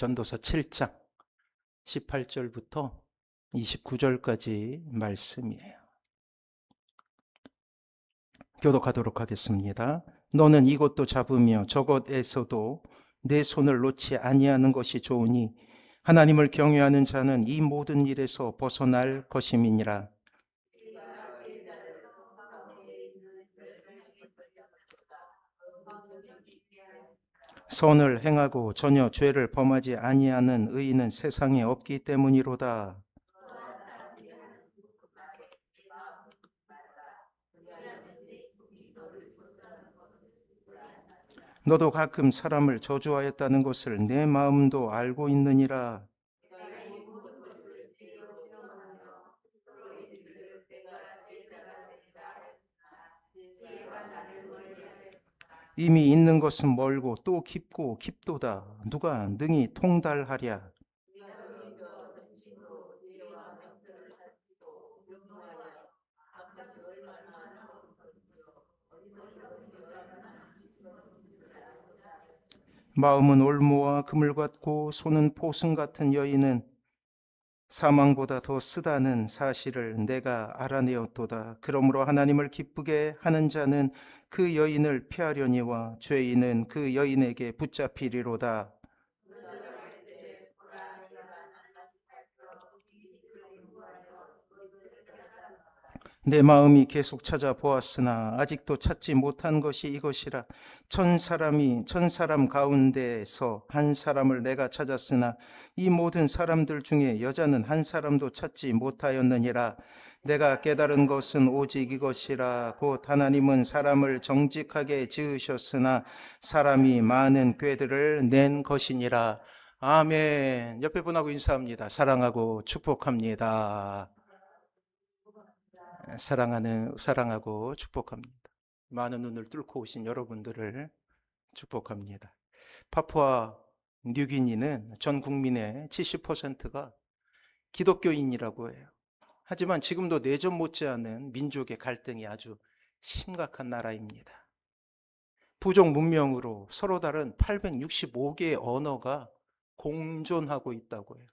전도서 7장 18절부터 29절까지 말씀이에요. 교독하도록 하겠습니다. 너는 이것도 잡으며 저것에서도 내 손을 놓지 아니하는 것이 좋으니 하나님을 경외하는 자는 이 모든 일에서 벗어날 것임이니라. 선을 행하고 전혀 죄를 범하지 아니하는 의인은 세상에 없기 때문이로다. 너도 가끔 사람을 저주하였다는 것을 내 마음도 알고 있느니라. 이미 있는 것은 멀고 또 깊고 깊도다. 누가 능히 통달하랴. 마음은 올무와 그물 같고 손은 포승 같은 여인은 사망보다 더 쓰다는 사실을 내가 알아내었도다. 그러므로 하나님을 기쁘게 하는 자는 그 여인을 피하려니와 죄인은 그 여인에게 붙잡히리로다. 내 마음이 계속 찾아보았으나 아직도 찾지 못한 것이 이것이라. 천사람 가운데서 한 사람을 내가 찾았으나 이 모든 사람들 중에 여자는 한 사람도 찾지 못하였느니라. 내가 깨달은 것은 오직 이것이라. 곧 하나님은 사람을 정직하게 지으셨으나 사람이 많은 꾀들을 낸 것이니라. 아멘. 옆에 분하고 인사합니다. 사랑하고 축복합니다. 사랑하고 축복합니다. 많은 눈을 뚫고 오신 여러분들을 축복합니다. 파푸아 뉴기니는 전 국민의 70%가 기독교인이라고 해요. 하지만 지금도 내전 못지않은 민족의 갈등이 아주 심각한 나라입니다. 부족 문명으로 서로 다른 865개의 언어가 공존하고 있다고 해요.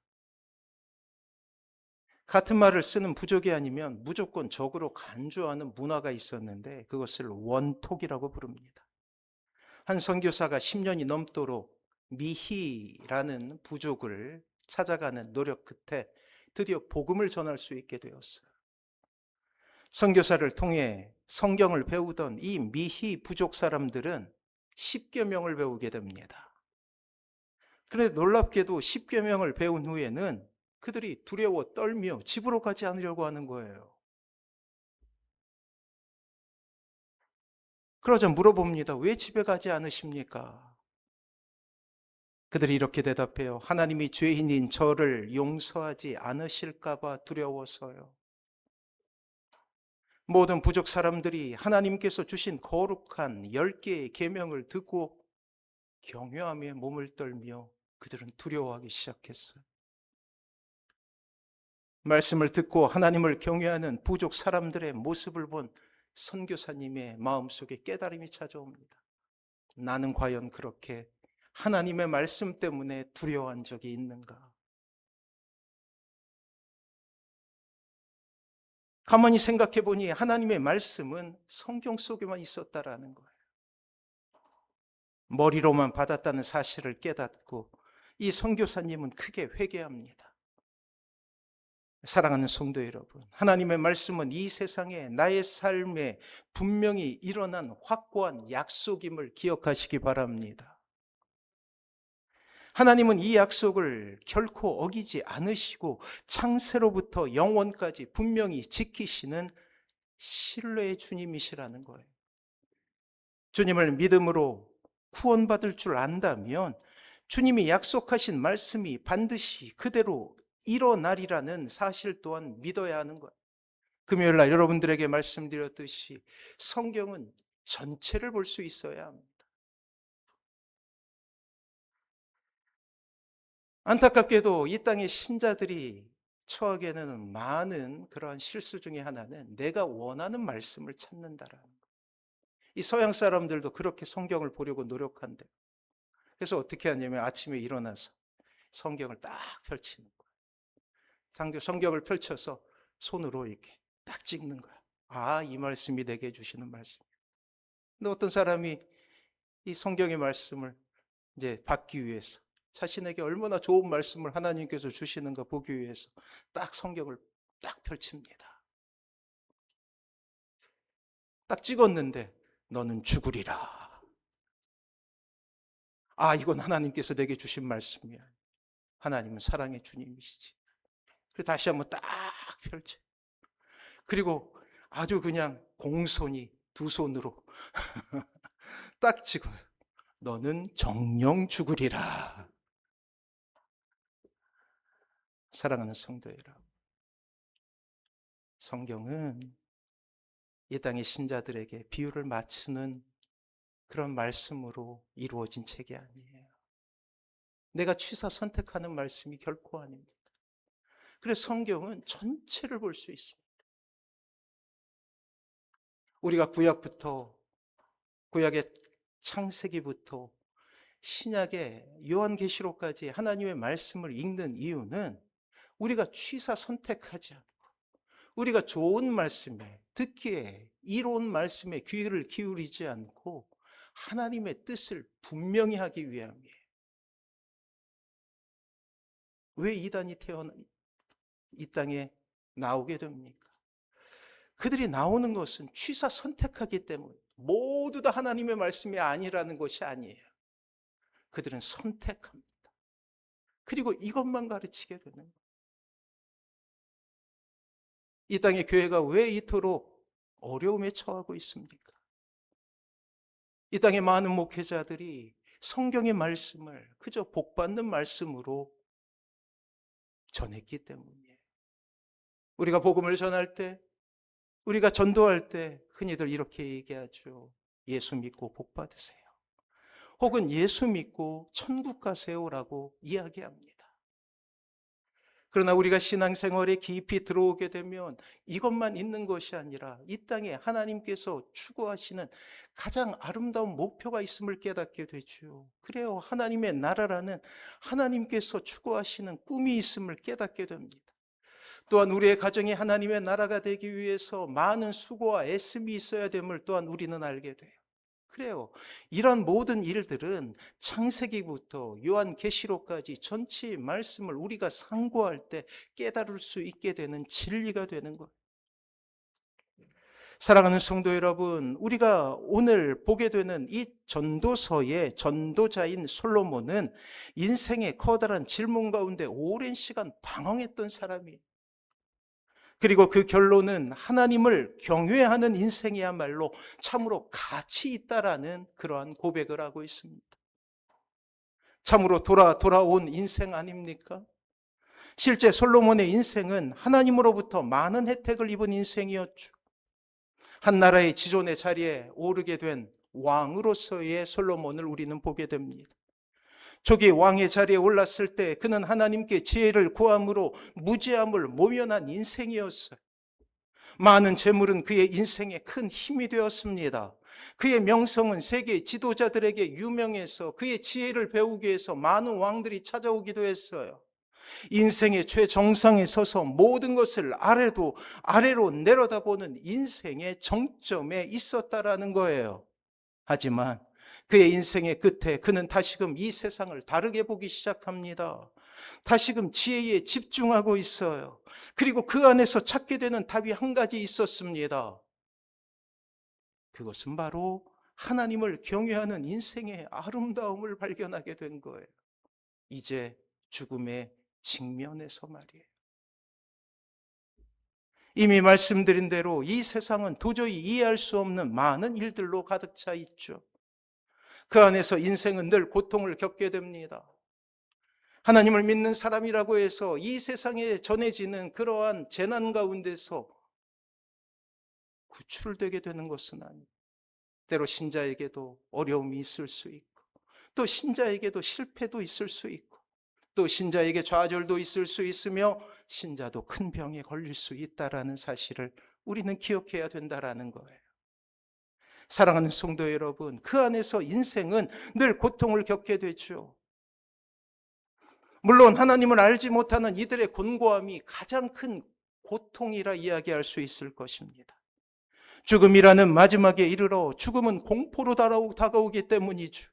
같은 말을 쓰는 부족이 아니면 무조건 적으로 간주하는 문화가 있었는데 그것을 원톡이라고 부릅니다. 한 선교사가 10년이 넘도록 미희라는 부족을 찾아가는 노력 끝에 드디어 복음을 전할 수 있게 되었어요. 선교사를 통해 성경을 배우던 이 미희 부족 사람들은 10계명을 배우게 됩니다. 그런데 놀랍게도 10계명을 배운 후에는 그들이 두려워 떨며 집으로 가지 않으려고 하는 거예요. 그러자 물어봅니다. 왜 집에 가지 않으십니까? 그들이 이렇게 대답해요. 하나님이 죄인인 저를 용서하지 않으실까 봐 두려워서요. 모든 부족 사람들이 하나님께서 주신 거룩한 10개의 계명을 듣고 경외하며 몸을 떨며 그들은 두려워하기 시작했어요. 말씀을 듣고 하나님을 경외하는 부족 사람들의 모습을 본 선교사님의 마음속에 깨달음이 찾아옵니다. 나는 과연 그렇게 하나님의 말씀 때문에 두려워한 적이 있는가? 가만히 생각해 보니 하나님의 말씀은 성경 속에만 있었다라는 거예요. 머리로만 받았다는 사실을 깨닫고 이 선교사님은 크게 회개합니다. 사랑하는 성도 여러분, 하나님의 말씀은 이 세상에 나의 삶에 분명히 일어난 확고한 약속임을 기억하시기 바랍니다. 하나님은 이 약속을 결코 어기지 않으시고 창세로부터 영원까지 분명히 지키시는 신뢰의 주님이시라는 거예요. 주님을 믿음으로 구원받을 줄 안다면 주님이 약속하신 말씀이 반드시 그대로 일어나리라는 사실 또한 믿어야 하는 거예요. 금요일 날 여러분들에게 말씀드렸듯이 성경은 전체를 볼 수 있어야 합니다. 안타깝게도 이 땅의 신자들이 처하게 되는 많은 그러한 실수 중에 하나는 내가 원하는 말씀을 찾는다라는 거예요. 이 서양 사람들도 그렇게 성경을 보려고 노력한대요. 그래서 어떻게 하냐면 아침에 일어나서 성경을 딱 펼치는 거예요. 성경을 펼쳐서 손으로 이렇게 딱 찍는 거야. 아, 이 말씀이 내게 주시는 말씀. 근데 어떤 사람이 이 성경의 말씀을 이제 받기 위해서, 자신에게 얼마나 좋은 말씀을 하나님께서 주시는가 보기 위해서 딱 성경을 딱 펼칩니다. 딱 찍었는데 너는 죽으리라. 아, 이건 하나님께서 내게 주신 말씀이야. 하나님은 사랑의 주님이시지. 그리고 다시 한번 딱 펼쳐. 그리고 아주 그냥 공손히 두 손으로 딱 찍어요. 너는 정령 죽으리라. 사랑하는 성도 여러분, 성경은 이 땅의 신자들에게 비유를 맞추는 그런 말씀으로 이루어진 책이 아니에요. 내가 취사 선택하는 말씀이 결코 아닙니다. 그래서 성경은 전체를 볼 수 있습니다. 우리가 구약의 창세기부터 신약의 요한계시록까지 하나님의 말씀을 읽는 이유는 우리가 취사 선택하지 않고 우리가 좋은 말씀에 듣기에 이로운 말씀에 귀를 기울이지 않고 하나님의 뜻을 분명히 하기 위함이에요. 왜 이단이 이 땅에 나오게 됩니까? 그들이 나오는 것은 취사 선택하기 때문에 모두 다 하나님의 말씀이 아니라는 것이 아니에요. 그들은 선택합니다. 그리고 이것만 가르치게 되는 거예요. 이 땅의 교회가 왜 이토록 어려움에 처하고 있습니까? 이 땅의 많은 목회자들이 성경의 말씀을 그저 복받는 말씀으로 전했기 때문이에요. 우리가 복음을 전할 때, 우리가 전도할 때 흔히들 이렇게 얘기하죠. 예수 믿고 복 받으세요. 혹은 예수 믿고 천국 가세요라고 이야기합니다. 그러나 우리가 신앙생활에 깊이 들어오게 되면 이것만 있는 것이 아니라 이 땅에 하나님께서 추구하시는 가장 아름다운 목표가 있음을 깨닫게 되죠. 그래요. 하나님의 나라라는 하나님께서 추구하시는 꿈이 있음을 깨닫게 됩니다. 또한 우리의 가정이 하나님의 나라가 되기 위해서 많은 수고와 애씀이 있어야 됨을 또한 우리는 알게 돼요. 그래요. 이런 모든 일들은 창세기부터 요한계시록까지 전체의 말씀을 우리가 상고할 때 깨달을 수 있게 되는 진리가 되는 거예요. 사랑하는 성도 여러분, 우리가 오늘 보게 되는 이 전도서의 전도자인 솔로몬은 인생의 커다란 질문 가운데 오랜 시간 방황했던 사람이에요. 그리고 그 결론은 하나님을 경외하는 인생이야말로 참으로 가치 있다라는 그러한 고백을 하고 있습니다. 참으로 돌아온 인생 아닙니까? 실제 솔로몬의 인생은 하나님으로부터 많은 혜택을 입은 인생이었죠. 한 나라의 지존의 자리에 오르게 된 왕으로서의 솔로몬을 우리는 보게 됩니다. 초기 왕의 자리에 올랐을 때 그는 하나님께 지혜를 구함으로 무지함을 모면한 인생이었어요. 많은 재물은 그의 인생에 큰 힘이 되었습니다. 그의 명성은 세계 지도자들에게 유명해서 그의 지혜를 배우기 위해서 많은 왕들이 찾아오기도 했어요. 인생의 최정상에 서서 모든 것을 아래로 내려다보는 인생의 정점에 있었다라는 거예요. 하지만 그의 인생의 끝에 그는 다시금 이 세상을 다르게 보기 시작합니다. 다시금 지혜에 집중하고 있어요. 그리고 그 안에서 찾게 되는 답이 한 가지 있었습니다. 그것은 바로 하나님을 경외하는 인생의 아름다움을 발견하게 된 거예요. 이제 죽음의 직면에서 말이에요. 이미 말씀드린 대로 이 세상은 도저히 이해할 수 없는 많은 일들로 가득 차 있죠. 그 안에서 인생은 늘 고통을 겪게 됩니다. 하나님을 믿는 사람이라고 해서 이 세상에 전해지는 그러한 재난 가운데서 구출되게 되는 것은 아닙니다. 때로 신자에게도 어려움이 있을 수 있고, 또 신자에게도 실패도 있을 수 있고, 또 신자에게 좌절도 있을 수 있으며 신자도 큰 병에 걸릴 수 있다라는 사실을 우리는 기억해야 된다라는 거예요. 사랑하는 성도 여러분, 그 안에서 인생은 늘 고통을 겪게 되죠. 물론 하나님을 알지 못하는 이들의 곤고함이 가장 큰 고통이라 이야기할 수 있을 것입니다. 죽음이라는 마지막에 이르러 죽음은 공포로 다가오기 때문이죠.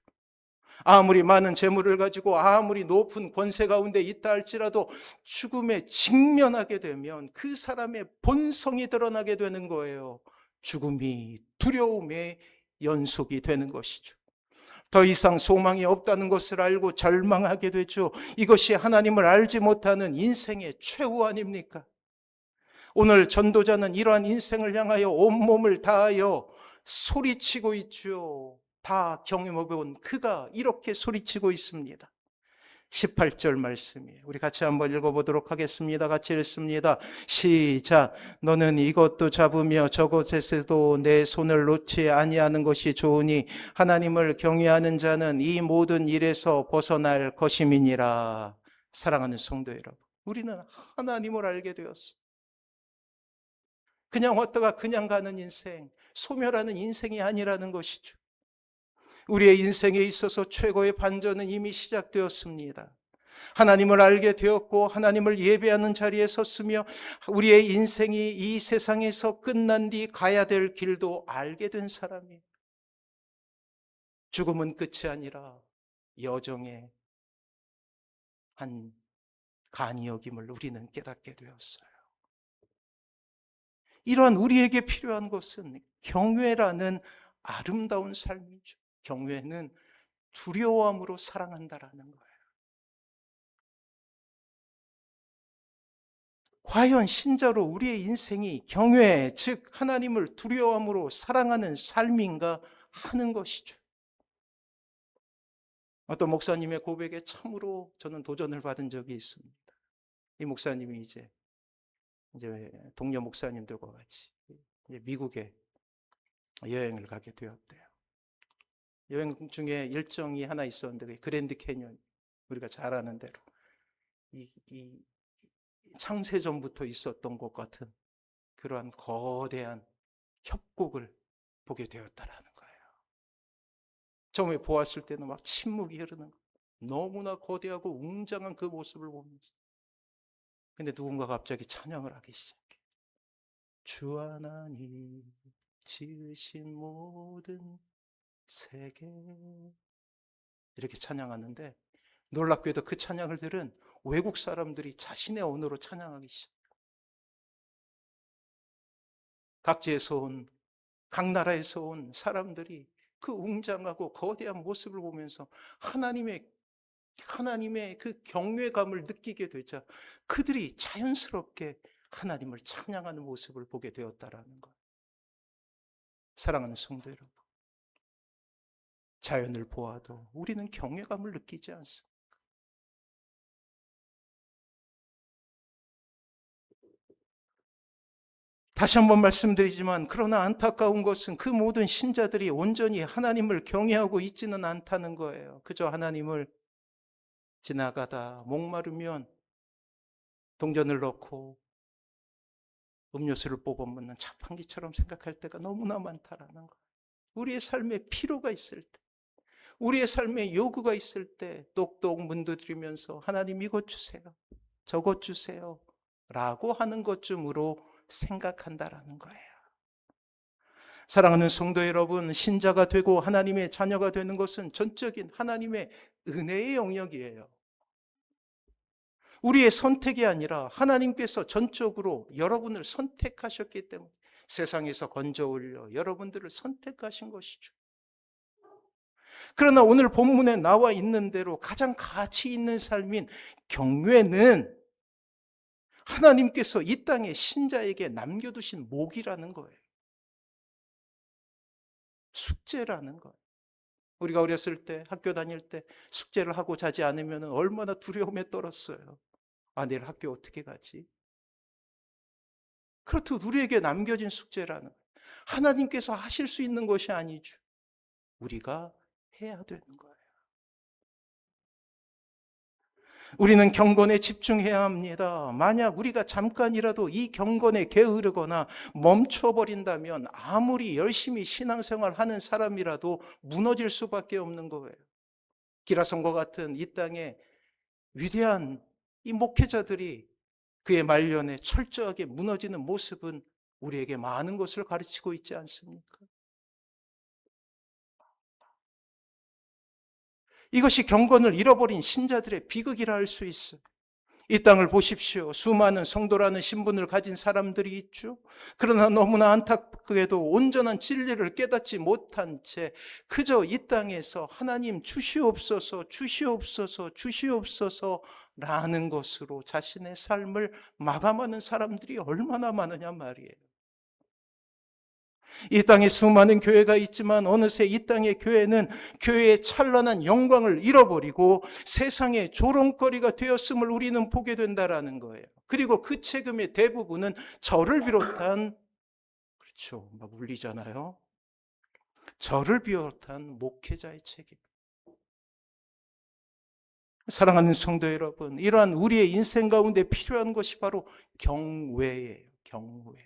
아무리 많은 재물을 가지고 아무리 높은 권세 가운데 있다 할지라도 죽음에 직면하게 되면 그 사람의 본성이 드러나게 되는 거예요. 죽음이 두려움의 연속이 되는 것이죠. 더 이상 소망이 없다는 것을 알고 절망하게 되죠. 이것이 하나님을 알지 못하는 인생의 최후 아닙니까? 오늘 전도자는 이러한 인생을 향하여 온몸을 다하여 소리치고 있죠. 다 경험해본 그가 이렇게 소리치고 있습니다. 18절 말씀이에요. 우리 같이 한번 읽어보도록 하겠습니다. 같이 읽습니다. 시작. 너는 이것도 잡으며 저것에서도 내 손을 놓지 아니하는 것이 좋으니 하나님을 경외하는 자는 이 모든 일에서 벗어날 것임이니라. 사랑하는 성도 여러분, 우리는 하나님을 알게 되었습니다. 그냥 왔다가 그냥 가는 인생, 소멸하는 인생이 아니라는 것이죠. 우리의 인생에 있어서 최고의 반전은 이미 시작되었습니다. 하나님을 알게 되었고 하나님을 예배하는 자리에 섰으며 우리의 인생이 이 세상에서 끝난 뒤 가야 될 길도 알게 된 사람이에요. 죽음은 끝이 아니라 여정의 한 간이역임을 우리는 깨닫게 되었어요. 이러한 우리에게 필요한 것은 경외라는 아름다운 삶이죠. 경외는 두려움으로 사랑한다라는 거예요. 과연 신자로 우리의 인생이 경외, 즉 하나님을 두려움으로 사랑하는 삶인가 하는 것이죠. 어떤 목사님의 고백에 참으로 저는 도전을 받은 적이 있습니다. 이 목사님이 이제 동료 목사님들과 같이 이제 미국에 여행을 가게 되었대요. 여행 중에 일정이 하나 있었는데 그랜드 캐니언, 우리가 잘 아는 대로 이 창세전부터 있었던 것 같은 그러한 거대한 협곡을 보게 되었다라는 거예요. 처음에 보았을 때는 막 침묵이 흐르는 거예요. 너무나 거대하고 웅장한 그 모습을 보면서. 근데 누군가 갑자기 찬양을 하기 시작해. 주 하나님 지으신 모든 세계, 이렇게 찬양하는데 놀랍게도 그 찬양을 들은 외국 사람들이 자신의 언어로 찬양하기 시작해요. 각지에서 온, 각 나라에서 온 사람들이 그 웅장하고 거대한 모습을 보면서 하나님의 그 경외감을 느끼게 되자 그들이 자연스럽게 하나님을 찬양하는 모습을 보게 되었다라는 것. 사랑하는 성도 여러분, 자연을 보아도 우리는 경외감을 느끼지 않습니다. 다시 한번 말씀드리지만 그러나 안타까운 것은 그 모든 신자들이 온전히 하나님을 경외하고 있지는 않다는 거예요. 그저 하나님을 지나가다 목마르면 동전을 넣고 음료수를 뽑아 먹는 자판기처럼 생각할 때가 너무나 많다라는 거예요. 우리의 삶에 필요가 있을 때, 우리의 삶에 요구가 있을 때 똑똑 문드리면서 하나님 이것 주세요, 저것 주세요 라고 하는 것쯤으로 생각한다라는 거예요. 사랑하는 성도 여러분, 신자가 되고 하나님의 자녀가 되는 것은 전적인 하나님의 은혜의 영역이에요. 우리의 선택이 아니라 하나님께서 전적으로 여러분을 선택하셨기 때문에 세상에서 건져 올려 여러분들을 선택하신 것이죠. 그러나 오늘 본문에 나와 있는 대로 가장 가치 있는 삶인 경외는 하나님께서 이 땅에 신자에게 남겨두신 목이라는 거예요. 숙제라는 거예요. 우리가 어렸을 때 학교 다닐 때 숙제를 하고 자지 않으면 얼마나 두려움에 떨었어요. 아, 내일 학교 어떻게 가지? 그렇듯 우리에게 남겨진 숙제라는 거예요. 하나님께서 하실 수 있는 것이 아니죠. 우리가 해야 되는 거예요. 우리는 경건에 집중해야 합니다. 만약 우리가 잠깐이라도 이 경건에 게으르거나 멈춰버린다면 아무리 열심히 신앙생활 하는 사람이라도 무너질 수밖에 없는 거예요. 기라성과 같은 이 땅에 위대한 이 목회자들이 그의 말년에 철저하게 무너지는 모습은 우리에게 많은 것을 가르치고 있지 않습니까? 이것이 경건을 잃어버린 신자들의 비극이라 할 수 있어요. 이 땅을 보십시오. 수많은 성도라는 신분을 가진 사람들이 있죠. 그러나 너무나 안타깝게도 온전한 진리를 깨닫지 못한 채 그저 이 땅에서 하나님 주시옵소서, 주시옵소서, 주시옵소서 라는 것으로 자신의 삶을 마감하는 사람들이 얼마나 많으냐 말이에요. 이 땅에 수많은 교회가 있지만 어느새 이 땅의 교회는 교회의 찬란한 영광을 잃어버리고 세상의 조롱거리가 되었음을 우리는 보게 된다라는 거예요. 그리고 그 책임의 대부분은 저를 비롯한, 그렇죠, 막 울리잖아요. 저를 비롯한 목회자의 책임. 사랑하는 성도 여러분, 이러한 우리의 인생 가운데 필요한 것이 바로 경외예요. 경외.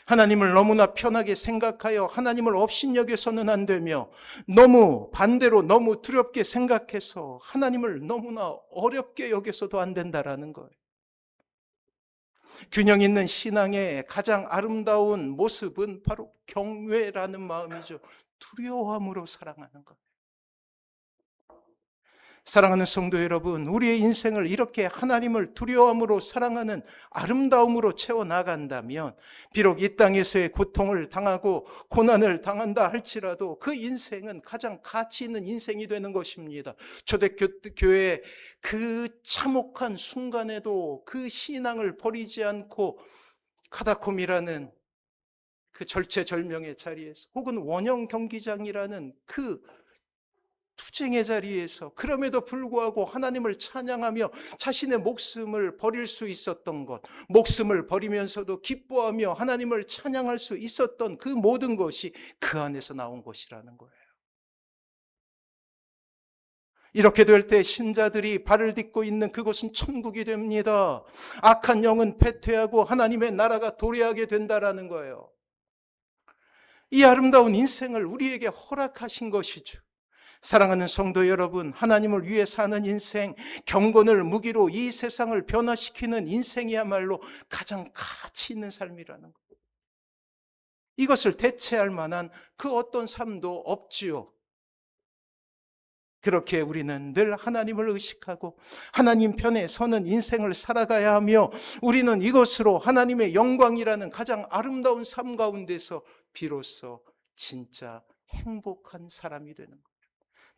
하나님을 너무나 편하게 생각하여 하나님을 업신여겨서는 안 되며, 너무 반대로 너무 두렵게 생각해서 하나님을 너무나 어렵게 여겨서도 안 된다라는 거예요. 균형 있는 신앙의 가장 아름다운 모습은 바로 경외라는 마음이죠. 두려움으로 사랑하는 것. 사랑하는 성도 여러분, 우리의 인생을 이렇게 하나님을 두려움으로 사랑하는 아름다움으로 채워나간다면, 비록 이 땅에서의 고통을 당하고 고난을 당한다 할지라도 그 인생은 가장 가치 있는 인생이 되는 것입니다. 초대교회의 그 참혹한 순간에도 그 신앙을 버리지 않고 카다콤이라는 그 절체절명의 자리에서, 혹은 원형 경기장이라는 그 투쟁의 자리에서 그럼에도 불구하고 하나님을 찬양하며 자신의 목숨을 버릴 수 있었던 것, 목숨을 버리면서도 기뻐하며 하나님을 찬양할 수 있었던 그 모든 것이 그 안에서 나온 것이라는 거예요. 이렇게 될 때 신자들이 발을 딛고 있는 그곳은 천국이 됩니다. 악한 영은 패퇴하고 하나님의 나라가 도래하게 된다라는 거예요. 이 아름다운 인생을 우리에게 허락하신 것이죠. 사랑하는 성도 여러분, 하나님을 위해 사는 인생, 경건을 무기로 이 세상을 변화시키는 인생이야말로 가장 가치 있는 삶이라는 것. 이것을 대체할 만한 그 어떤 삶도 없지요. 그렇게 우리는 늘 하나님을 의식하고 하나님 편에 서는 인생을 살아가야 하며, 우리는 이것으로 하나님의 영광이라는 가장 아름다운 삶 가운데서 비로소 진짜 행복한 사람이 되는 것.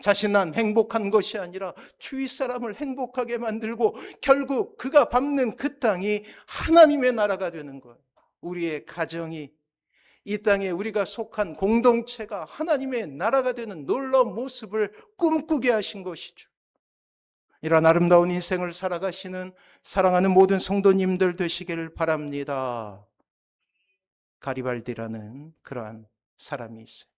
자신만 행복한 것이 아니라 주위 사람을 행복하게 만들고 결국 그가 밟는 그 땅이 하나님의 나라가 되는 거예요. 우리의 가정이, 이 땅에 우리가 속한 공동체가 하나님의 나라가 되는 놀라운 모습을 꿈꾸게 하신 것이죠. 이런 아름다운 인생을 살아가시는 사랑하는 모든 성도님들 되시길 바랍니다. 가리발디라는 그러한 사람이 있어요.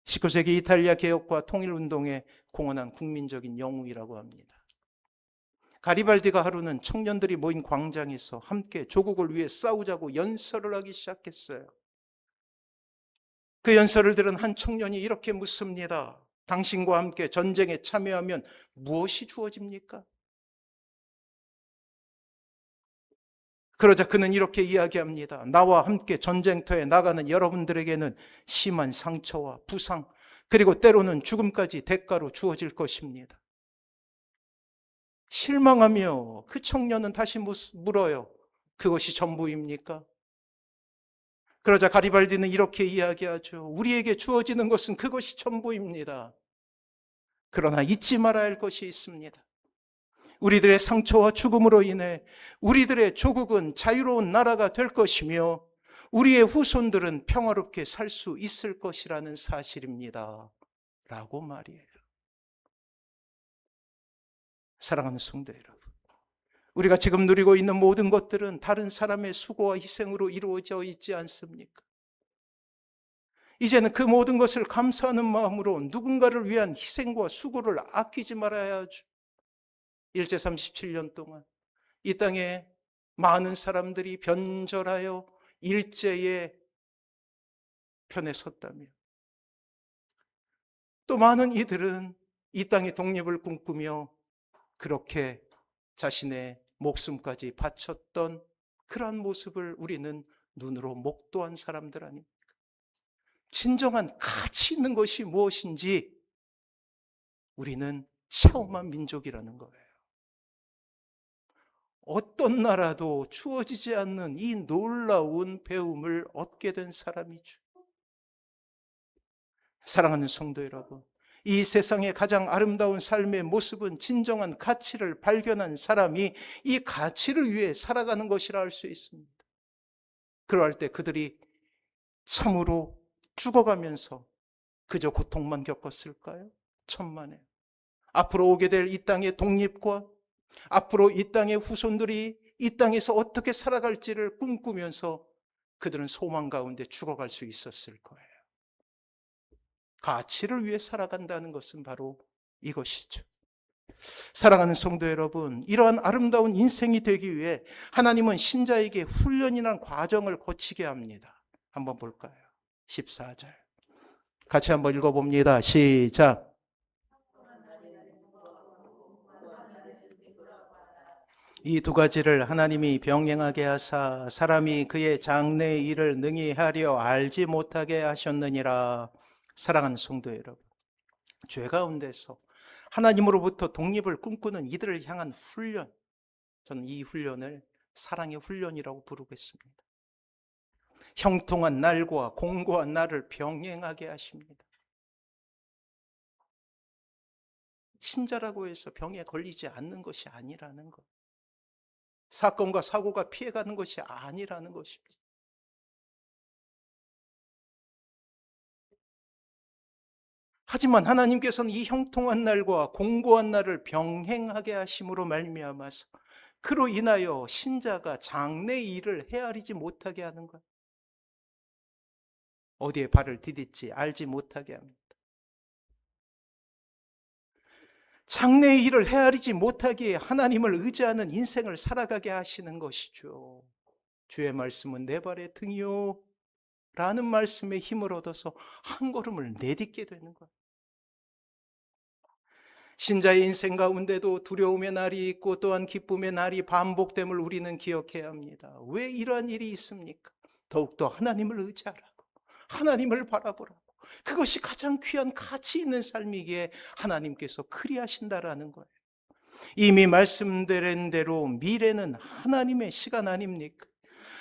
19세기 이탈리아 개혁과 통일운동에 공헌한 국민적인 영웅이라고 합니다. 가리발디가 하루는 청년들이 모인 광장에서 함께 조국을 위해 싸우자고 연설을 하기 시작했어요. 그 연설을 들은 한 청년이 이렇게 묻습니다. 당신과 함께 전쟁에 참여하면 무엇이 주어집니까? 그러자 그는 이렇게 이야기합니다. 나와 함께 전쟁터에 나가는 여러분들에게는 심한 상처와 부상, 그리고 때로는 죽음까지 대가로 주어질 것입니다. 실망하며 그 청년은 다시 물어요. 그것이 전부입니까? 그러자 가리발디는 이렇게 이야기하죠. 우리에게 주어지는 것은 그것이 전부입니다. 그러나 잊지 말아야 할 것이 있습니다. 우리들의 상처와 죽음으로 인해 우리들의 조국은 자유로운 나라가 될 것이며 우리의 후손들은 평화롭게 살 수 있을 것이라는 사실입니다. 라고 말이에요. 사랑하는 성도 여러분, 우리가 지금 누리고 있는 모든 것들은 다른 사람의 수고와 희생으로 이루어져 있지 않습니까? 이제는 그 모든 것을 감사하는 마음으로 누군가를 위한 희생과 수고를 아끼지 말아야 하죠. 일제 37년 동안 이 땅에 많은 사람들이 변절하여 일제의 편에 섰다며, 또 많은 이들은 이 땅의 독립을 꿈꾸며 그렇게 자신의 목숨까지 바쳤던 그러한 모습을 우리는 눈으로 목도한 사람들 아닙니까? 진정한 가치 있는 것이 무엇인지 우리는 체험한 민족이라는 거예요. 어떤 나라도 주어지지 않는 이 놀라운 배움을 얻게 된 사람이죠. 사랑하는 성도 여러분, 이 세상의 가장 아름다운 삶의 모습은 진정한 가치를 발견한 사람이 이 가치를 위해 살아가는 것이라 할 수 있습니다. 그러할 때 그들이 참으로 죽어가면서 그저 고통만 겪었을까요? 천만에. 앞으로 오게 될 이 땅의 독립과 앞으로 이 땅의 후손들이 이 땅에서 어떻게 살아갈지를 꿈꾸면서 그들은 소망 가운데 죽어갈 수 있었을 거예요. 가치를 위해 살아간다는 것은 바로 이것이죠. 사랑하는 성도 여러분, 이러한 아름다운 인생이 되기 위해 하나님은 신자에게 훈련이라는 과정을 거치게 합니다. 한번 볼까요? 14절 같이 한번 읽어봅니다. 시작. 이 두 가지를 하나님이 병행하게 하사 사람이 그의 장래의 일을 능히 하려 알지 못하게 하셨느니라. 사랑하는 성도 여러분, 죄 가운데서 하나님으로부터 독립을 꿈꾸는 이들을 향한 훈련, 저는 이 훈련을 사랑의 훈련이라고 부르겠습니다. 형통한 날과 공고한 날을 병행하게 하십니다. 신자라고 해서 병에 걸리지 않는 것이 아니라는 것, 사건과 사고가 피해가는 것이 아니라는 것입니다. 하지만 하나님께서는 이 형통한 날과 공고한 날을 병행하게 하심으로 말미암아서 그로 인하여 신자가 장래 일을 헤아리지 못하게 하는 것, 어디에 발을 디딜지 알지 못하게 합니다. 장래의 일을 헤아리지 못하기에 하나님을 의지하는 인생을 살아가게 하시는 것이죠. 주의 말씀은 내 발의 등이요 라는 말씀에 힘을 얻어서 한 걸음을 내딛게 되는 것. 신자의 인생 가운데도 두려움의 날이 있고 또한 기쁨의 날이 반복됨을 우리는 기억해야 합니다. 왜 이러한 일이 있습니까? 더욱더 하나님을 의지하라고, 하나님을 바라보라고. 그것이 가장 귀한 가치 있는 삶이기에 하나님께서 그리하신다라는 거예요. 이미 말씀드린 대로 미래는 하나님의 시간 아닙니까?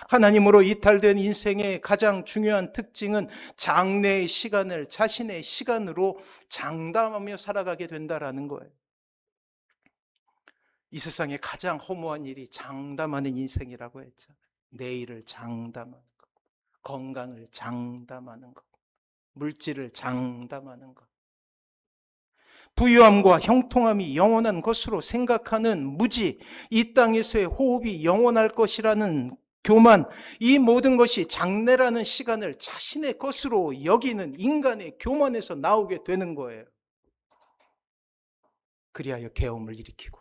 하나님으로 이탈된 인생의 가장 중요한 특징은 장래의 시간을 자신의 시간으로 장담하며 살아가게 된다라는 거예요. 이 세상에 가장 허무한 일이 장담하는 인생이라고 했잖아요. 내일을 장담하는 것, 건강을 장담하는 것, 물질을 장담하는 것, 부유함과 형통함이 영원한 것으로 생각하는 무지, 이 땅에서의 호흡이 영원할 것이라는 교만, 이 모든 것이 장래라는 시간을 자신의 것으로 여기는 인간의 교만에서 나오게 되는 거예요. 그리하여 계엄을 일으키고,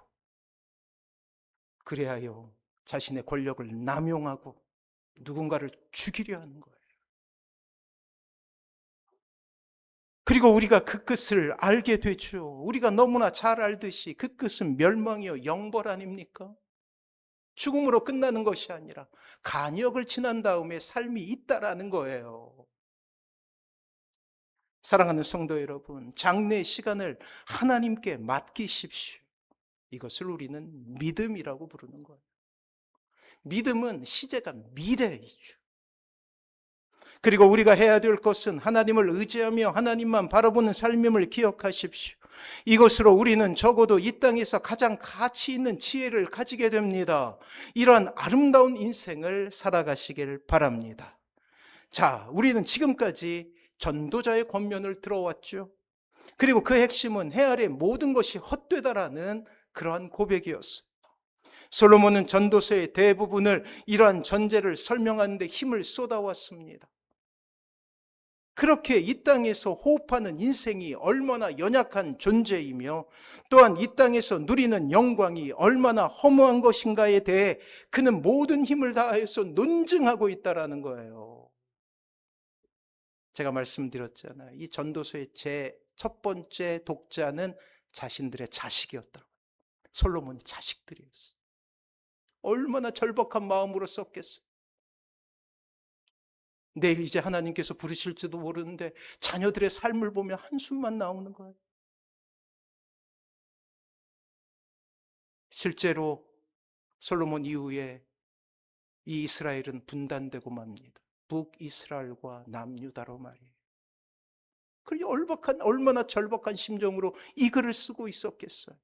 그리하여 자신의 권력을 남용하고 누군가를 죽이려 하는 거예요. 그리고 우리가 그 끝을 알게 되죠. 우리가 너무나 잘 알듯이 그 끝은 멸망이요 영벌 아닙니까? 죽음으로 끝나는 것이 아니라 간역을 지난 다음에 삶이 있다라는 거예요. 사랑하는 성도 여러분, 장래의 시간을 하나님께 맡기십시오. 이것을 우리는 믿음이라고 부르는 거예요. 믿음은 시제가 미래이죠. 그리고 우리가 해야 될 것은 하나님을 의지하며 하나님만 바라보는 삶임을 기억하십시오. 이것으로 우리는 적어도 이 땅에서 가장 가치 있는 지혜를 가지게 됩니다. 이러한 아름다운 인생을 살아가시길 바랍니다. 자, 우리는 지금까지 전도자의 권면을 들어왔죠. 그리고 그 핵심은 해 아래 모든 것이 헛되다라는 그러한 고백이었어요. 솔로몬은 전도서의 대부분을 이러한 전제를 설명하는 데 힘을 쏟아왔습니다. 그렇게 이 땅에서 호흡하는 인생이 얼마나 연약한 존재이며 또한 이 땅에서 누리는 영광이 얼마나 허무한 것인가에 대해 그는 모든 힘을 다해서 논증하고 있다는 거예요. 제가 말씀드렸잖아요. 이 전도서의 제 첫 번째 독자는 자신들의 자식이었다고. 솔로몬의 자식들이었어요. 얼마나 절박한 마음으로 썼겠어요. 내일 이제 하나님께서 부르실지도 모르는데 자녀들의 삶을 보며 한숨만 나오는 거예요. 실제로 솔로몬 이후에 이 이스라엘은 분단되고 맙니다. 북이스라엘과 남유다로 말이에요. 그리고 얼마나 절박한 심정으로 이 글을 쓰고 있었겠어요.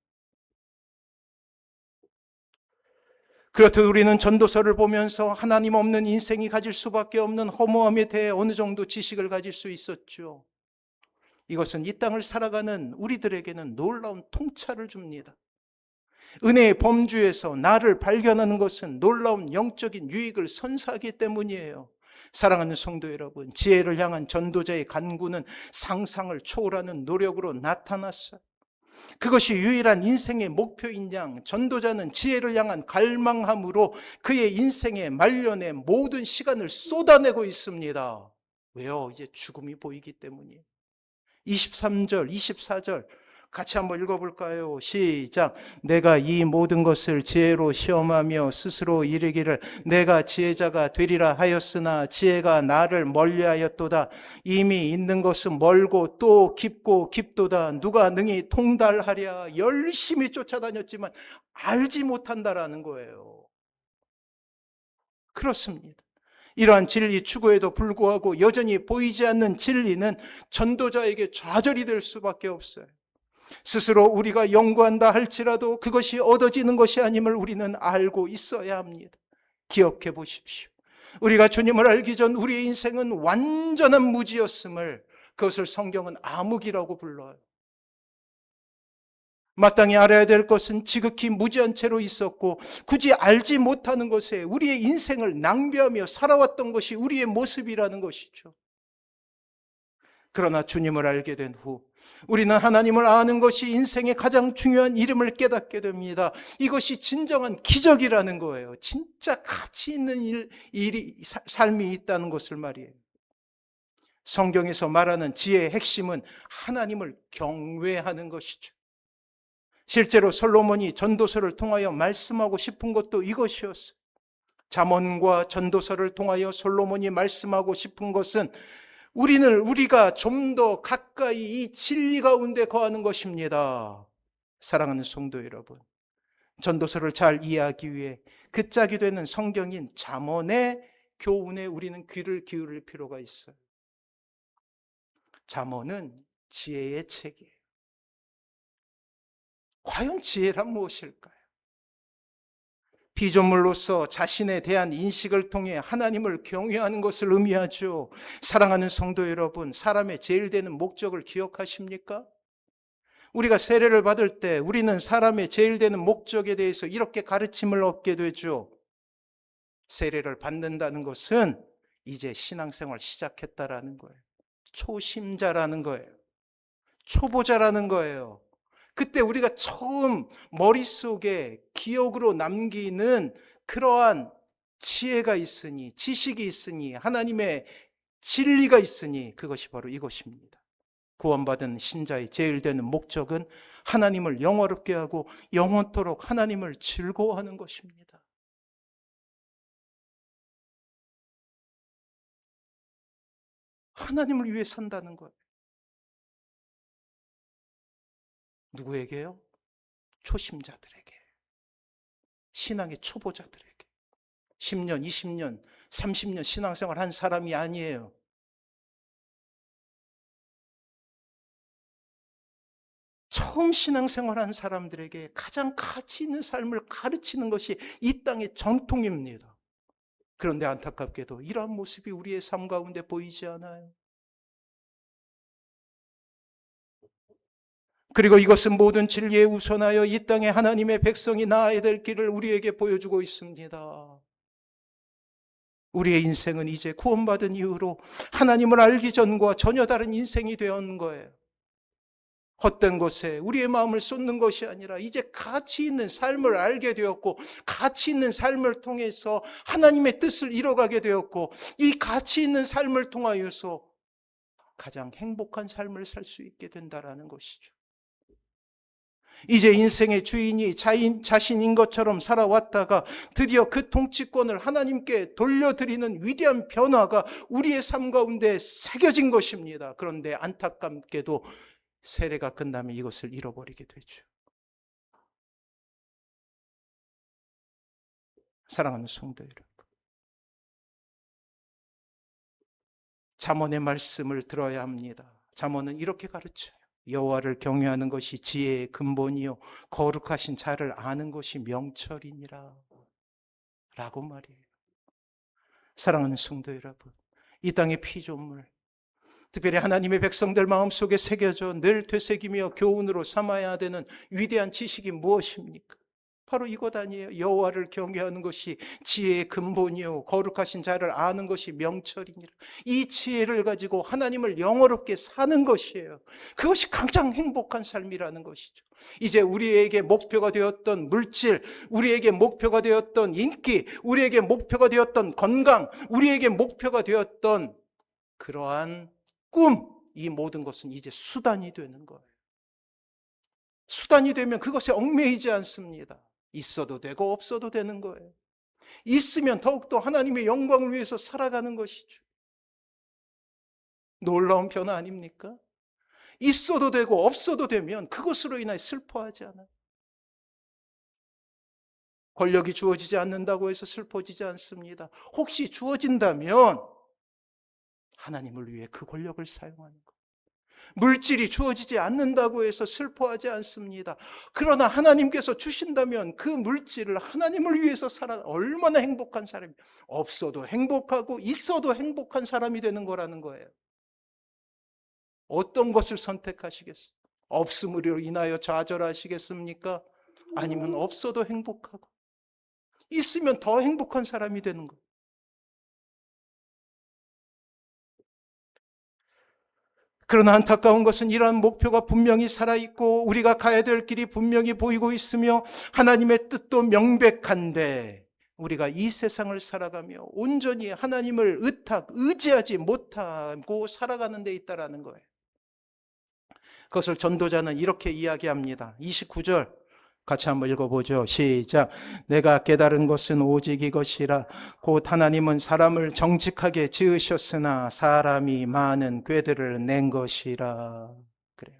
그렇듯 우리는 전도서를 보면서 하나님 없는 인생이 가질 수밖에 없는 허무함에 대해 어느 정도 지식을 가질 수 있었죠. 이것은 이 땅을 살아가는 우리들에게는 놀라운 통찰을 줍니다. 은혜의 범주에서 나를 발견하는 것은 놀라운 영적인 유익을 선사하기 때문이에요. 사랑하는 성도 여러분, 지혜를 향한 전도자의 간구는 상상을 초월하는 노력으로 나타났어요. 그것이 유일한 인생의 목표인 양 전도자는 지혜를 향한 갈망함으로 그의 인생의 말년에 모든 시간을 쏟아내고 있습니다. 왜요? 이제 죽음이 보이기 때문이에요. 23절, 24절 같이 한번 읽어볼까요? 시작. 내가 이 모든 것을 지혜로 시험하며 스스로 이르기를 내가 지혜자가 되리라 하였으나 지혜가 나를 멀리하였도다. 이미 있는 것은 멀고 또 깊고 깊도다. 누가 능히 통달하랴. 열심히 쫓아다녔지만 알지 못한다라는 거예요. 그렇습니다. 이러한 진리 추구에도 불구하고 여전히 보이지 않는 진리는 전도자에게 좌절이 될 수밖에 없어요. 스스로 우리가 연구한다 할지라도 그것이 얻어지는 것이 아님을 우리는 알고 있어야 합니다. 기억해 보십시오. 우리가 주님을 알기 전 우리의 인생은 완전한 무지였음을, 그것을 성경은 암흑이라고 불러요. 마땅히 알아야 될 것은 지극히 무지한 채로 있었고 굳이 알지 못하는 것에 우리의 인생을 낭비하며 살아왔던 것이 우리의 모습이라는 것이죠. 그러나 주님을 알게 된 후 우리는 하나님을 아는 것이 인생의 가장 중요한 일임을 깨닫게 됩니다. 이것이 진정한 기적이라는 거예요. 진짜 가치 있는 삶이 있다는 것을 말이에요. 성경에서 말하는 지혜의 핵심은 하나님을 경외하는 것이죠. 실제로 솔로몬이 전도서를 통하여 말씀하고 싶은 것도 이것이었어요. 잠언과 전도서를 통하여 솔로몬이 말씀하고 싶은 것은 우리가 좀 더 가까이 이 진리 가운데 거하는 것입니다. 사랑하는 성도 여러분, 전도서를 잘 이해하기 위해 그 짝이 되는 성경인 잠언의 교훈에 우리는 귀를 기울일 필요가 있어요. 잠언은 지혜의 책이에요. 과연 지혜란 무엇일까요? 피조물로서 자신에 대한 인식을 통해 하나님을 경외하는 것을 의미하죠. 사랑하는 성도 여러분, 사람의 제일 되는 목적을 기억하십니까? 우리가 세례를 받을 때 우리는 사람의 제일 되는 목적에 대해서 이렇게 가르침을 얻게 되죠. 세례를 받는다는 것은 이제 신앙생활 시작했다라는 거예요. 초심자라는 거예요. 초보자라는 거예요. 그때 우리가 처음 머릿속에 기억으로 남기는 그러한 지혜가 있으니, 지식이 있으니, 하나님의 진리가 있으니 그것이 바로 이것입니다. 구원받은 신자의 제일 되는 목적은 하나님을 영화롭게 하고 영원토록 하나님을 즐거워하는 것입니다. 하나님을 위해 산다는 거예요. 누구에게요? 초심자들에게, 신앙의 초보자들에게. 10년, 20년, 30년 신앙생활 한 사람이 아니에요. 처음 신앙생활 한 사람들에게 가장 가치 있는 삶을 가르치는 것이 이 땅의 전통입니다. 그런데 안타깝게도 이러한 모습이 우리의 삶 가운데 보이지 않아요. 그리고 이것은 모든 진리에 우선하여 이 땅에 하나님의 백성이 나아야 될 길을 우리에게 보여주고 있습니다. 우리의 인생은 이제 구원받은 이후로 하나님을 알기 전과 전혀 다른 인생이 되었는 거예요. 헛된 것에 우리의 마음을 쏟는 것이 아니라 이제 가치 있는 삶을 알게 되었고 가치 있는 삶을 통해서 하나님의 뜻을 이뤄가게 되었고 이 가치 있는 삶을 통하여서 가장 행복한 삶을 살 수 있게 된다라는 것이죠. 이제 인생의 주인이 자신인 것처럼 살아왔다가 드디어 그 통치권을 하나님께 돌려드리는 위대한 변화가 우리의 삶 가운데 새겨진 것입니다. 그런데 안타깝게도 세례가 끝나면 이것을 잃어버리게 되죠. 사랑하는 성도 여러분, 잠언의 말씀을 들어야 합니다. 잠언은 이렇게 가르쳐요. 여호와를 경외하는 것이 지혜의 근본이요 거룩하신 자를 아는 것이 명철이니라 라고 말이에요. 사랑하는 성도 여러분, 이 땅의 피조물, 특별히 하나님의 백성들 마음속에 새겨져 늘 되새기며 교훈으로 삼아야 되는 위대한 지식이 무엇입니까? 바로 이것 아니에요. 여호와를 경외하는 것이 지혜의 근본이요 거룩하신 자를 아는 것이 명철이니라. 이 지혜를 가지고 하나님을 영어롭게 사는 것이에요. 그것이 가장 행복한 삶이라는 것이죠. 이제 우리에게 목표가 되었던 물질, 우리에게 목표가 되었던 인기, 우리에게 목표가 되었던 건강, 우리에게 목표가 되었던 그러한 꿈, 이 모든 것은 이제 수단이 되는 거예요. 수단이 되면 그것에 얽매이지 않습니다. 있어도 되고 없어도 되는 거예요. 있으면 더욱더 하나님의 영광을 위해서 살아가는 것이죠. 놀라운 변화 아닙니까? 있어도 되고 없어도 되면 그것으로 인하여 슬퍼하지 않아요. 권력이 주어지지 않는다고 해서 슬퍼지지 않습니다. 혹시 주어진다면 하나님을 위해 그 권력을 사용하는 것. 물질이 주어지지 않는다고 해서 슬퍼하지 않습니다. 그러나 하나님께서 주신다면 그 물질을 하나님을 위해서 살아 얼마나 행복한 사람이, 없어도 행복하고 있어도 행복한 사람이 되는 거라는 거예요. 어떤 것을 선택하시겠어요? 없음으로 인하여 좌절하시겠습니까? 아니면 없어도 행복하고 있으면 더 행복한 사람이 되는 거예요. 그러나 안타까운 것은 이러한 목표가 분명히 살아있고 우리가 가야 될 길이 분명히 보이고 있으며 하나님의 뜻도 명백한데 우리가 이 세상을 살아가며 온전히 하나님을 의지하지 못하고 살아가는 데 있다는 거예요. 그것을 전도자는 이렇게 이야기합니다. 29절 같이 한번 읽어보죠. 시작. 내가 깨달은 것은 오직 이것이라. 곧 하나님은 사람을 정직하게 지으셨으나 사람이 많은 꾀들을 낸 것이라. 그래요.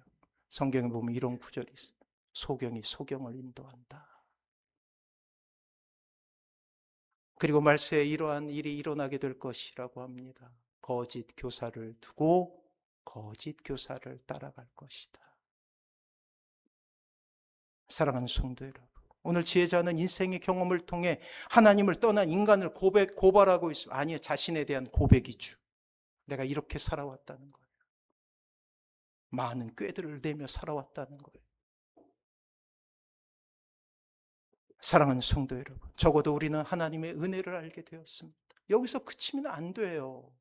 성경에 보면 이런 구절이 있어요. 소경이 소경을 인도한다. 그리고 말세에 이러한 일이 일어나게 될 것이라고 합니다. 거짓 교사를 두고 거짓 교사를 따라갈 것이다. 사랑하는 성도 여러분, 오늘 지혜자는 인생의 경험을 통해 하나님을 떠난 인간을 고발하고 있습니다. 아니요, 자신에 대한 고백이죠. 내가 이렇게 살아왔다는 거예요. 많은 꾀들을 내며 살아왔다는 거예요. 사랑하는 성도 여러분, 적어도 우리는 하나님의 은혜를 알게 되었습니다. 여기서 그치면 안 돼요.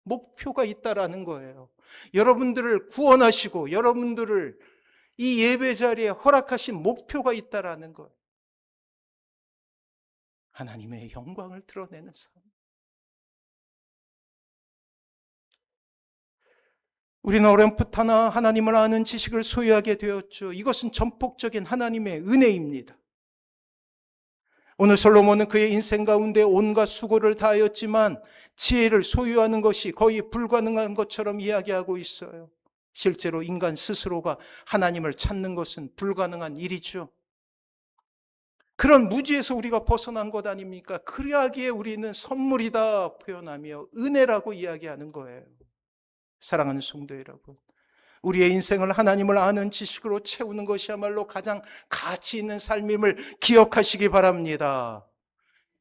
목표가 있다라는 거예요. 여러분들을 구원하시고 여러분들을 이 예배 자리에 허락하신 목표가 있다라는 거예요. 하나님의 영광을 드러내는 삶. 우리는 어렴풋하나 하나님을 아는 지식을 소유하게 되었죠. 이것은 전폭적인 하나님의 은혜입니다. 오늘 솔로몬은 그의 인생 가운데 온갖 수고를 다하였지만 지혜를 소유하는 것이 거의 불가능한 것처럼 이야기하고 있어요. 실제로 인간 스스로가 하나님을 찾는 것은 불가능한 일이죠. 그런 무지에서 우리가 벗어난 것 아닙니까? 그러하기에 우리는 선물이다 표현하며 은혜라고 이야기하는 거예요. 사랑하는 성도 여러분, 우리의 인생을 하나님을 아는 지식으로 채우는 것이야말로 가장 가치 있는 삶임을 기억하시기 바랍니다.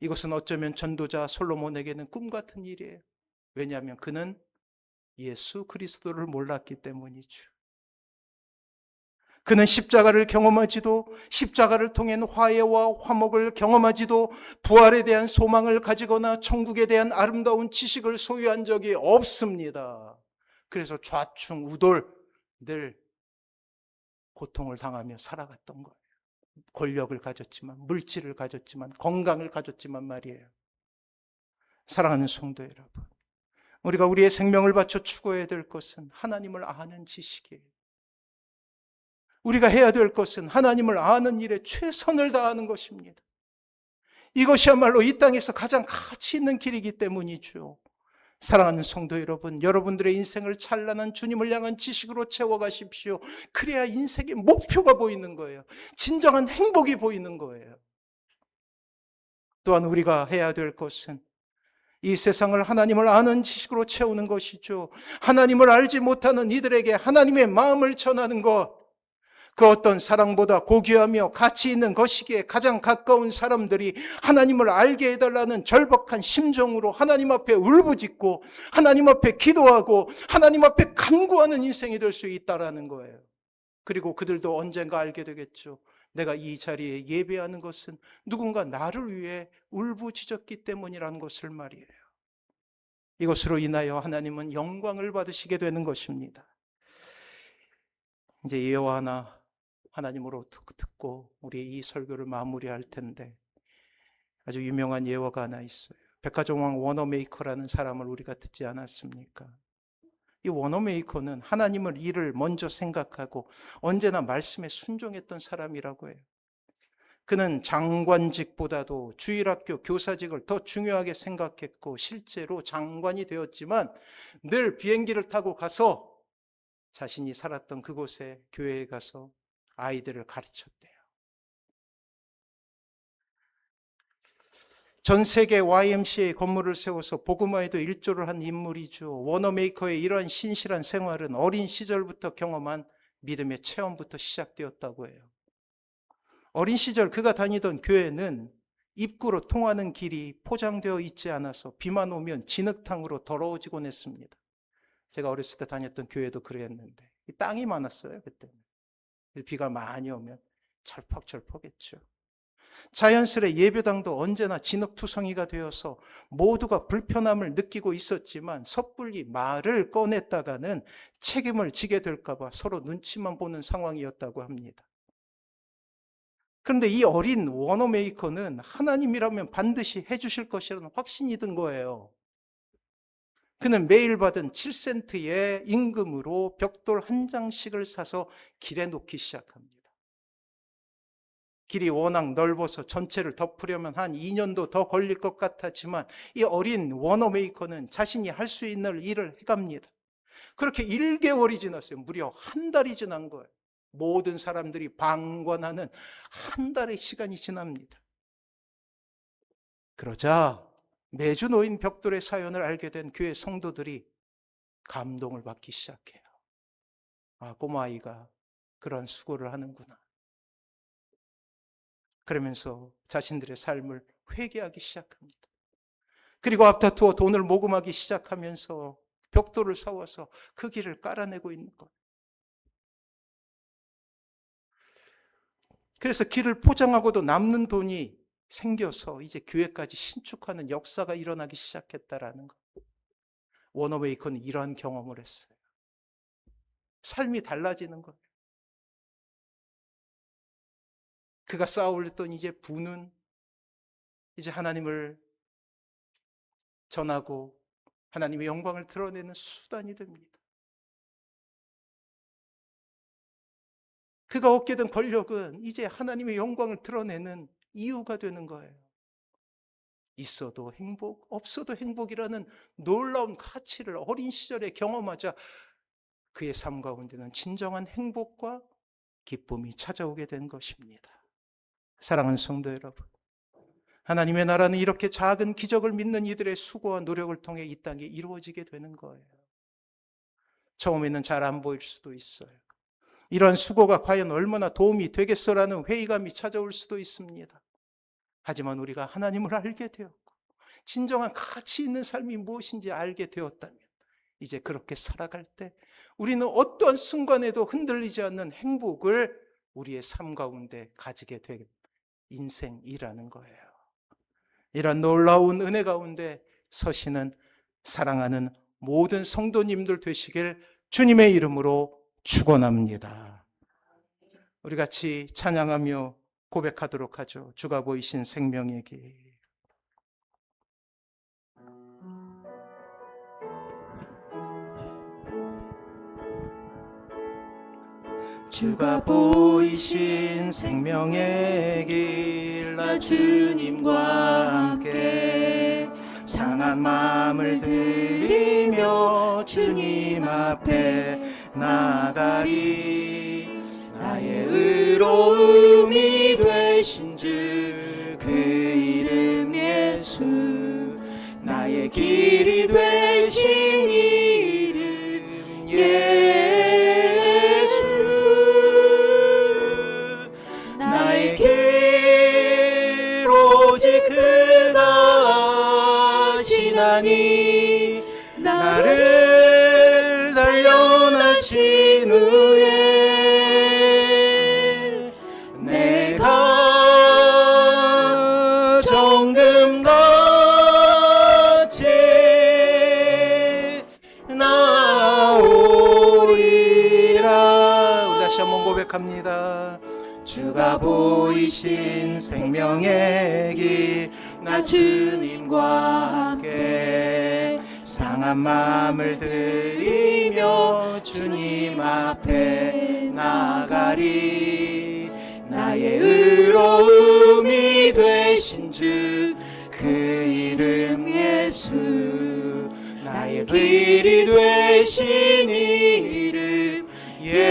이것은 어쩌면 전도자 솔로몬에게는 꿈 같은 일이에요. 왜냐하면 그는 예수 그리스도를 몰랐기 때문이죠. 그는 십자가를 경험하지도, 십자가를 통한 화해와 화목을 경험하지도, 부활에 대한 소망을 가지거나 천국에 대한 아름다운 지식을 소유한 적이 없습니다. 그래서 좌충우돌 늘 고통을 당하며 살아갔던 거예요. 권력을 가졌지만, 물질을 가졌지만, 건강을 가졌지만 말이에요. 사랑하는 성도 여러분, 우리가 우리의 생명을 바쳐 추구해야 될 것은 하나님을 아는 지식이에요. 우리가 해야 될 것은 하나님을 아는 일에 최선을 다하는 것입니다. 이것이야말로 이 땅에서 가장 가치 있는 길이기 때문이죠. 사랑하는 성도 여러분, 여러분들의 인생을 찬란한 주님을 향한 지식으로 채워가십시오. 그래야 인생의 목표가 보이는 거예요. 진정한 행복이 보이는 거예요. 또한 우리가 해야 될 것은 이 세상을 하나님을 아는 지식으로 채우는 것이죠. 하나님을 알지 못하는 이들에게 하나님의 마음을 전하는 것, 그 어떤 사랑보다 고귀하며 가치 있는 것이기에 가장 가까운 사람들이 하나님을 알게 해달라는 절박한 심정으로 하나님 앞에 울부짖고 하나님 앞에 기도하고 하나님 앞에 간구하는 인생이 될 수 있다는 거예요. 그리고 그들도 언젠가 알게 되겠죠. 내가 이 자리에 예배하는 것은 누군가 나를 위해 울부짖었기 때문이라는 것을 말이에요. 이것으로 인하여 하나님은 영광을 받으시게 되는 것입니다. 이제 예화 하나 하나님으로 듣고 우리 이 설교를 마무리할 텐데, 아주 유명한 예화가 하나 있어요. 백화점왕 워너메이커라는 사람을 우리가 듣지 않았습니까? 이 워너메이커는 하나님을 일을 먼저 생각하고 언제나 말씀에 순종했던 사람이라고 해요. 그는 장관직보다도 주일학교 교사직을 더 중요하게 생각했고 실제로 장관이 되었지만 늘 비행기를 타고 가서 자신이 살았던 그곳에 교회에 가서 아이들을 가르쳤대요. 전 세계 YMCA 건물을 세워서 복음화에도 일조를 한 인물이죠. 워너메이커의 이러한 신실한 생활은 어린 시절부터 경험한 믿음의 체험부터 시작되었다고 해요. 어린 시절 그가 다니던 교회는 입구로 통하는 길이 포장되어 있지 않아서 비만 오면 진흙탕으로 더러워지곤 했습니다. 제가 어렸을 때 다녔던 교회도 그랬는데 땅이 많았어요. 그때는 비가 많이 오면 철퍽철퍽했죠. 자연스레 예배당도 언제나 진흙투성이가 되어서 모두가 불편함을 느끼고 있었지만 섣불리 말을 꺼냈다가는 책임을 지게 될까 봐 서로 눈치만 보는 상황이었다고 합니다. 그런데 이 어린 워너메이커는 하나님이라면 반드시 해주실 것이라는 확신이 든 거예요. 그는 매일 받은 7센트의 임금으로 벽돌 한 장씩을 사서 길에 놓기 시작합니다. 길이 워낙 넓어서 전체를 덮으려면 한 2년도 더 걸릴 것 같았지만 이 어린 워너메이커는 자신이 할 수 있는 일을 해갑니다. 그렇게 1개월이 지났어요. 무려 한 달이 지난 거예요. 모든 사람들이 방관하는 한 달의 시간이 지납니다. 그러자 매주 놓인 벽돌의 사연을 알게 된 교회 성도들이 감동을 받기 시작해요. 아, 꼬마아이가 그런 수고를 하는구나. 그러면서 자신들의 삶을 회개하기 시작합니다. 그리고 앞다투어 돈을 모금하기 시작하면서 벽돌을 사와서 그 길을 깔아내고 있는 거예요. 그래서 길을 포장하고도 남는 돈이 생겨서 이제 교회까지 신축하는 역사가 일어나기 시작했다라는 거. 워너웨이커는 이러한 경험을 했어요. 삶이 달라지는 거예요. 그가 쌓아올렸던 이제 부는 이제 하나님을 전하고 하나님의 영광을 드러내는 수단이 됩니다. 그가 얻게 된 권력은 이제 하나님의 영광을 드러내는 이유가 되는 거예요. 있어도 행복, 없어도 행복이라는 놀라운 가치를 어린 시절에 경험하자 그의 삶 가운데는 진정한 행복과 기쁨이 찾아오게 된 것입니다. 사랑하는 성도 여러분, 하나님의 나라는 이렇게 작은 기적을 믿는 이들의 수고와 노력을 통해 이 땅에 이루어지게 되는 거예요. 처음에는 잘 안 보일 수도 있어요. 이런 수고가 과연 얼마나 도움이 되겠어라는 회의감이 찾아올 수도 있습니다. 하지만 우리가 하나님을 알게 되었고 진정한 가치 있는 삶이 무엇인지 알게 되었다면 이제 그렇게 살아갈 때 우리는 어떠한 순간에도 흔들리지 않는 행복을 우리의 삶 가운데 가지게 될 인생이라는 거예요. 이런 놀라운 은혜 가운데 서시는 사랑하는 모든 성도님들 되시길 주님의 이름으로 축원합니다. 우리 같이 찬양하며 고백하도록 하죠. 주가 보이신 생명의 길. 주가 보이신 생명의 길, 나 주님과 함께 상한 마음을 들이며 주님 앞에 나가리. 나의 의로움이 되신 주 그 이름 예수, 나의 길이 되신 이름 예수. 나의 길 오직 그가 하시나니, 나를 단련하신 후에 내가 정금같이 나오리라. 우리 다시 한번 고백합니다. 주가 보이신 생명의 길, 나 주님과 함께 상한 마음을 들이며 주님 앞에 나가리. 나의 의로움이 되신 주 그 이름 예수, 나의 길이 되신 이름 예수.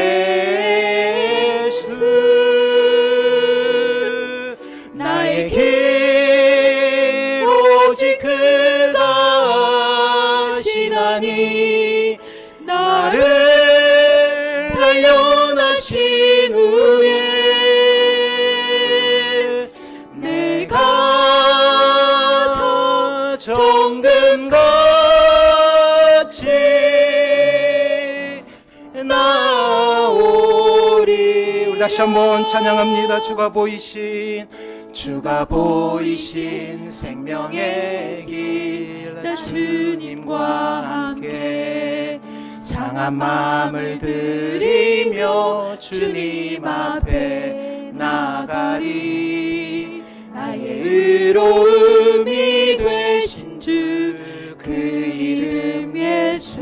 나의 길 오직 그가 하시나니, 나를 단련하신 후에 내가 정금같이 나오리. 우리 다시 한번 찬양합니다. 주가 보이신 생명의 길, 나 주님과 함께 상한 마음을 들이며 주님 앞에 나가리. 나의 의로움이 되신 주 그 이름 예수,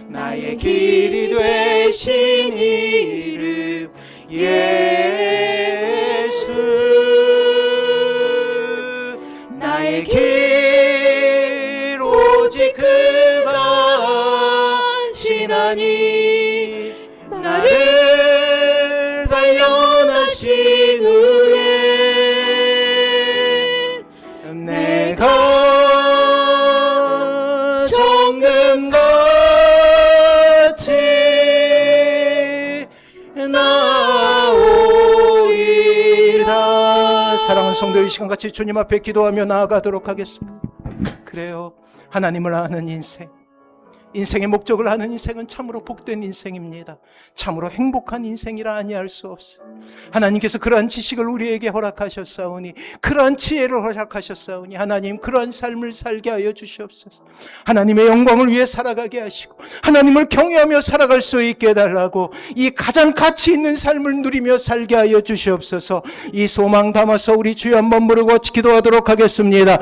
나의 길이 되신 이름 예수. 나의 길 오직 그가 하시나니, 나를 단련하신 후에 내가 정금같이 나오리라. 사랑하는 성도, 이 시간 같이 주님 앞에 기도하며 나아가도록 하겠습니다. 그래요, 하나님을 아는 인생, 인생의 목적을 아는 인생은 참으로 복된 인생입니다. 참으로 행복한 인생이라 아니할 수 없어요. 하나님께서 그러한 지식을 우리에게 허락하셨사오니, 그러한 지혜를 허락하셨사오니, 하나님 그러한 삶을 살게 하여 주시옵소서. 하나님의 영광을 위해 살아가게 하시고 하나님을 경외하며 살아갈 수 있게 해달라고, 이 가장 가치 있는 삶을 누리며 살게 하여 주시옵소서. 이 소망 담아서 우리 주여 한번 부르고 기도하도록 하겠습니다.